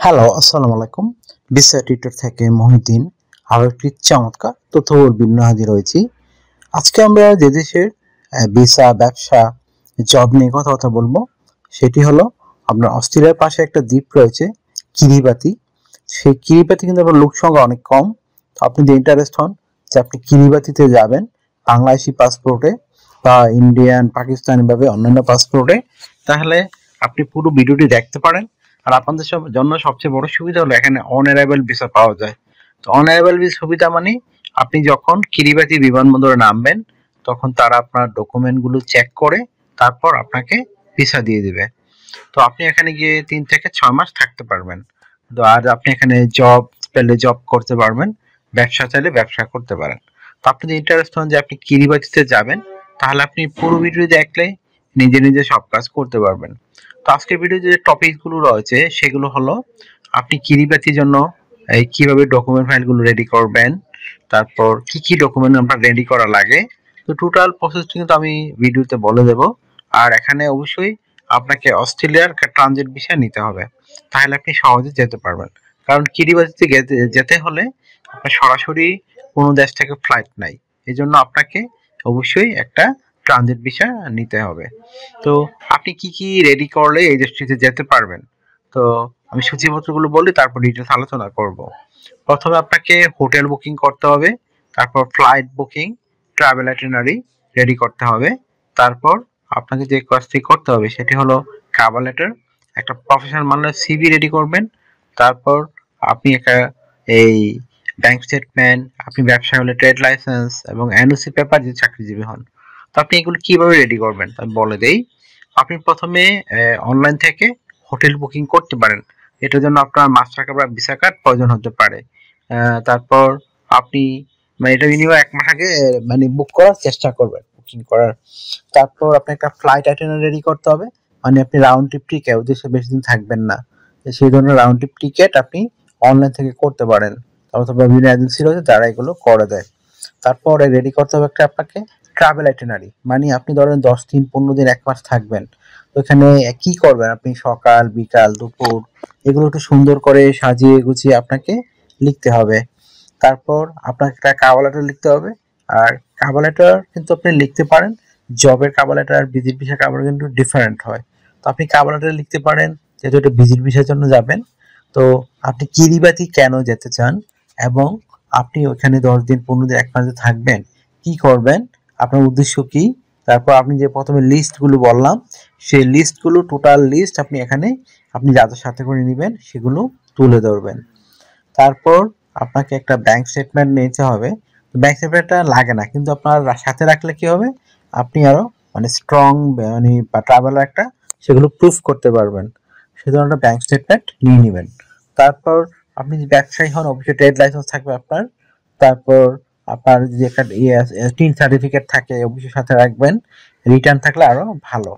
Hello, আসসালামু আলাইকুম। বিসা tutor থেকে মহিউদ্দিন আরও একটি চমৎকার তথ্যবহুল হাজির হয়েছি। আজকে আমরা যে দেশের ভিসা, ব্যবসা, জব নিয়ে কথা বলবো সেটি হলো আপনার অস্ট্রেলিয়ার পাশে একটা দ্বীপ রয়েছে কিরিবাতি। সেই কিরিবাতি কিন্তু আপনার লোক সংখ্যা অনেক কম। তো আপনি যদি ইন্টারেস্ট হন যে আপনি কিরিবাতিতে যাবেন বাংলাদেশি পাসপোর্টে বা ইন্ডিয়ান, পাকিস্তানি ভাবে অন্যান্য পাসপোর্টে, তাহলে আপনি পুরো ভিডিওটি দেখতে পারেন। আর আপনাদের জন্য সবচেয়ে বড় সুবিধা হলো এখানে অন অ্যারাইভাল ভিসা পাওয়া যায়। তো অন অ্যারাইভাল ভিসা সুবিধা মানে আপনি যখন কিরিবাতি বিমানবন্দরে নামবেন তখন তারা আপনার ডকুমেন্ট গুলো চেক করে তারপর আপনাকে ভিসা দিয়ে দিবে। তো আপনি এখানে গিয়ে 3 থেকে 6 মাস থাকতে পারবেন। তো আর আপনি এখানে জব পেলে জব করতে পারবেন, ব্যবসা চাইলে ব্যবসা করতে পারেন। তো আপনি যদি ইন্টারেস্ট হন যে আপনি কিরিবাতিতে যাবেন, তাহলে আপনি পুরো ভিডিও দেখলে নিজে সব কাজ করতে পারবেন। তো আজকের ভিডিও যে টপিক গুলো রয়েছে সেগুলো হলো আপনি কিরিবাতির জন্য কিভাবে ডকুমেন্ট ফাইলগুলো রেডি করবেন, তারপর কি ডকুমেন্ট আপনার রেডি করা লাগে। তো টোটাল প্রসেসটা কিন্তু আমি ভিডিওতে বলে দেব। আর এখানে অবশ্যই আপনাকে অস্ট্রেলিয়ার ট্রানজিট ভিসা নিতে হবে, তাহলে আপনি সহজে যেতে পারবেন। কারণ কিরিবাতিতে যেতে হলে আপনার সরাসরি কোনো দেশ থেকে ফ্লাইট নাই, এই জন্য আপনাকে অবশ্যই একটা ট্রানজিট ভিসা নিতে হবে। তো আপনি কি রেডি করলে এই দেশটিতে যেতে পারবেন, তো আমি সূচিপত্রগুলো বলি, তারপর ডিটেলস আলোচনা করব। প্রথমে আপনাকে হোটেল বুকিং করতে হবে, তারপর flight booking, travel itinerary ready করতে হবে। তারপর আপনাকে যে কাজটি করতে হবে সেটি হলো কভার লেটার, একটা প্রফেশনাল মানের সিভি রেডি করবেন। তারপর আপনি একটা এই ব্যাংক স্টেটমেন্ট, আপনি ব্যবসা হলে ট্রেড লাইসেন্স এবং এনওসি পেপার যদি চাকরিজীবী হন। তো আপনি এগুলো কিভাবে রেডি করবেন আমি বলে দেই। আপনি প্রথমে অনলাইন থেকে হোটেল বুকিং করতে পারেন, এটার জন্য আপনার মাস্টার কার্ড বা ভিসা কার্ড প্রয়োজন হতে পারে। তারপর আপনি এটা মিনিমাম 1 মাস আগে বুক করার চেষ্টা করবেন, বুকিং করার। তারপর আপনি একটা ফ্লাইট আইটিনারি রেডি করতে হবে, মানে আপনি রাউন্ড ট্রিপ টিকেট, দেশে বেশি দিন থাকবেন না, সেই ধরনের রাউন্ড ট্রিপ টিকেট আপনি অনলাইন থেকে করতে পারেন, অথবা বিভিন্ন এজেন্সি রয়েছে যারা এগুলো করে দেয়। তারপরে রেডি করতে হবে একটা আপনাকে ট্রাভেল আইটিনারি, মানে আপনি ধরেন 10 দিন, 15 দিন, 1 মাস থাকবেন। তো এখানে কি করবেন আপনি, সকাল, বিকাল, দুপুর, এগুলো একটু সুন্দর করে সাজিয়ে গুছিয়ে আপনাকে লিখতে হবে। তারপর আপনাকে একটা কভার লেটার লিখতে হবে। আর কভার লেটার কিন্তু আপনি লিখতে পারেন, জবের কভার লেটার আর ভিজিট ভিসা কভার কিন্তু ডিফারেন্ট হয়। তো আপনি কভার লেটার লিখতে পারেন যেহেতু এটা ভিজিট ভিসার জন্য যাবেন। তো আপনি কিরিবাতি কেন যেতে চান এবং আপনি ওখানে 10 দিন, 15 দিন, 1 মাস থাকবেন, কি করবেন, আপনার উদ্দেশ্য কি। তারপর আপনি যে প্রথমে লিস্টগুলো বললাম সেই লিস্টগুলো, টোটাল লিস্ট আপনি এখানে আপনি যাদের সাথে করে নেবেন সেগুলো তুলে ধরবেন। তারপর আপনাকে একটা ব্যাংক স্টেটমেন্ট নিতে হবে। ব্যাংক স্টেটমেন্টটা লাগে না, কিন্তু আপনার সাথে রাখলে কি হবে, আপনি আরো স্ট্রং বা ট্রাভেলার একটা সেগুলো প্রুফ করতে পারবেন। সেজন্য একটা ব্যাংক স্টেটমেন্ট নিয়ে নেবেন। তারপর আপনি যদি ব্যবসায়ী হন অবশ্যই ট্রেড লাইসেন্স থাকবে আপনার। তারপর আপনার যদি একটা টিন সার্টিফিকেট থাকে অবশ্যই সাথে রাখবেন, রিটার্ন থাকলে আরো ভালো।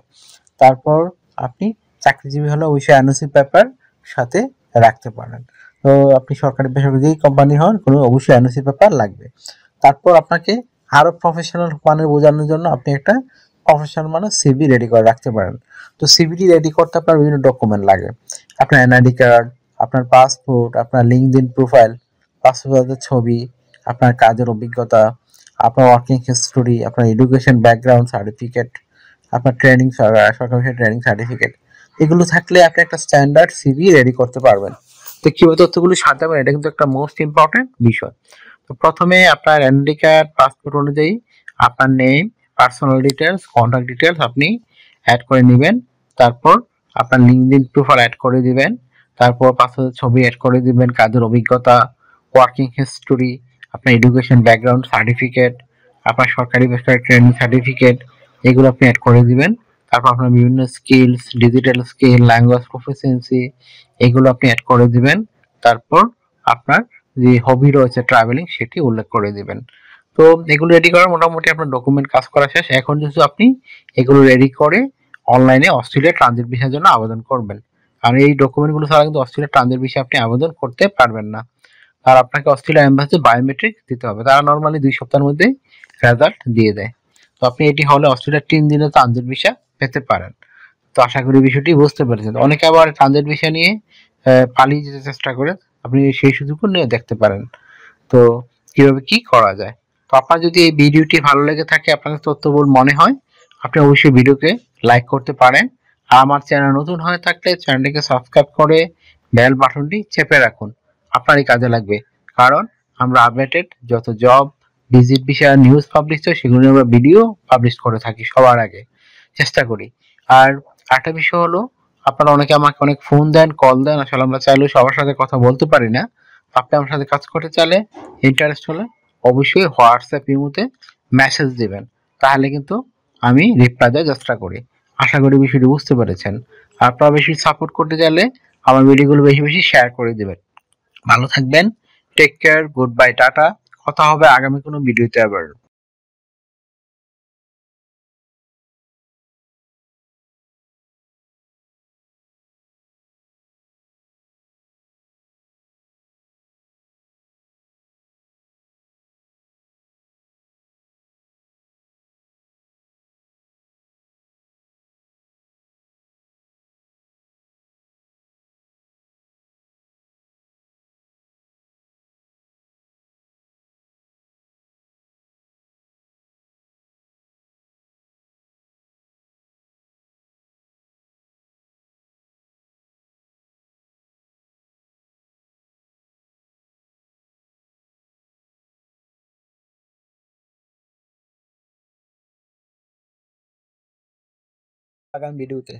তারপর আপনি চাকরিজীবী হলে অবশ্যই এনওসি পেপার সাথে রাখতে পারেন। তো আপনি সরকারি বেসরকারি যেই কোম্পানি হন কোনো অবশ্যই এনওসি পেপার লাগবে। তারপর আপনাকে আরো প্রফেশনাল মানের বোঝানোর জন্য আপনি একটা প্রফেশনাল মানের সিভি রেডি করে রাখতে পারেন। তো সিভিটি রেডি করতে আপনার বিভিন্ন ডকুমেন্ট লাগে, আপনার এনআইডি কার্ড, আপনার পাসপোর্ট, আপনার লিঙ্কডইন প্রোফাইল, পাসপোর্টের ছবি, আপনার কাজের অভিজ্ঞতা, আপনার ওয়ার্কিং হিস্টোরি, আপনার এডুকেশন ব্যাকগ্রাউন্ড সার্টিফিকেট, আপনার ট্রেনিং, সরকারি ট্রেনিং সার্টিফিকেট, এগুলো থাকলে আপনি একটা স্ট্যান্ডার্ড সিভি রেডি করতে পারবেন। তো কিভাবে তথ্যগুলো সাজাবেন এটা কিন্তু একটা মোস্ট ইম্পর্টেন্ট বিষয়। তো প্রথমে আপনার এনআইডি কার্ড, পাসপোর্ট অনুযায়ী আপনার name, personal details, contact details আপনি অ্যাড করে নেবেন। তারপর আপনার লিঙ্কডইন প্রোফাইল অ্যাড করে দিবেন। তারপর পাসপোর্টের ছবি অ্যাড করে দিবেন, কাজের অভিজ্ঞতা, ওয়ার্কিং হিস্টোরি, আপনার এডুকেশন ব্যাকগ্রাউন্ড সার্টিফিকেট, আপনার সরকারি বেসরকারি ট্রেনিং সার্টিফিকেট, এগুলো আপনি অ্যাড করে দিবেন। তারপর আপনার বিভিন্ন skills, digital skill, language proficiency, এগুলো আপনি অ্যাড করে দিবেন। তারপর আপনার যে হবি রয়েছে ট্রাভেলিং সেটি উল্লেখ করে দিবেন। তো এগুলো রেডি করা মোটামুটি আপনার ডকুমেন্ট কাজ করা শেষ। এখন যেহেতু আপনি এগুলো রেডি করে অনলাইনে অস্ট্রেলিয়া ট্রানজিট ভিসার জন্য আবেদন করবেন, আর এই ডকুমেন্টগুলো ছাড়া কিন্তু অস্ট্রেলিয়া ট্রানজিট ভিসা আপনি আবেদন করতে পারবেন না। আর আপনাকে অস্ট্রেলিয়া এম্বাসি বায়োমেট্রিক দিতে হবে, তারা নর্মালি 2 সপ্তাহের মধ্যে রেজাল্ট দিয়ে দেয়। তো আপনি এটি হলে অস্ট্রেলিয়ার 3 দিনের ট্রানজিট ভিসা পেতে পারেন। তো আশা করি বিষয়টি বুঝতে পেরেছেন। অনেকে আবার ট্রানজিট ভিসা নিয়ে পালিয়ে যেতে চেষ্টা করে, আপনি সেই সুযোগও নিয়ে দেখতে পারেন। তো কিভাবে কি করা যায়। তো আপনার যদি এই ভিডিওটি ভালো লেগে থাকে, আপনার তথ্যবহুল মনে হয়, আপনি অবশ্যই ভিডিওকে লাইক করতে পারেন। আর আমার চ্যানেল নতুন হয়ে থাকলে চ্যানেলটিকে সাবস্ক্রাইব করে বেল বাটনটি চেপে রাখুন। আপনারই কাজে লাগবে। কারণ আমরা আপডেটেড যত জব ভিজিট বিষয়ে নিউজ পাবলিশ হয় সেগুলো আমরা ভিডিও পাবলিশ করে থাকি সবার আগে, চেষ্টা করি। আর একটা বিষয় হলো, আপনারা অনেকে আমাকে অনেক ফোন দেন, কল দেন, আসলে আমরা চাইলেও সবার সাথে কথা বলতে পারি না। আপনি আমার সাথে কাজ করতে চাইলে, ইন্টারেস্ট হলে অবশ্যই হোয়াটসঅ্যাপ ইমোতে মেসেজ দিবেন, তাহলে কিন্তু আমি রিপ্লাই দেওয়ার চেষ্টা করি। আশা করি বিষয়টি বুঝতে পেরেছেন। আপনারা বেশি সাপোর্ট করতে চাইলে আমার ভিডিওগুলো বেশি বেশি শেয়ার করে দিবেন। ভালো থাকবেন। Take care, good bye, tata. কথা হবে আগামী কোনো ভিডিওতে আবার। আগামী ভিডিওতে।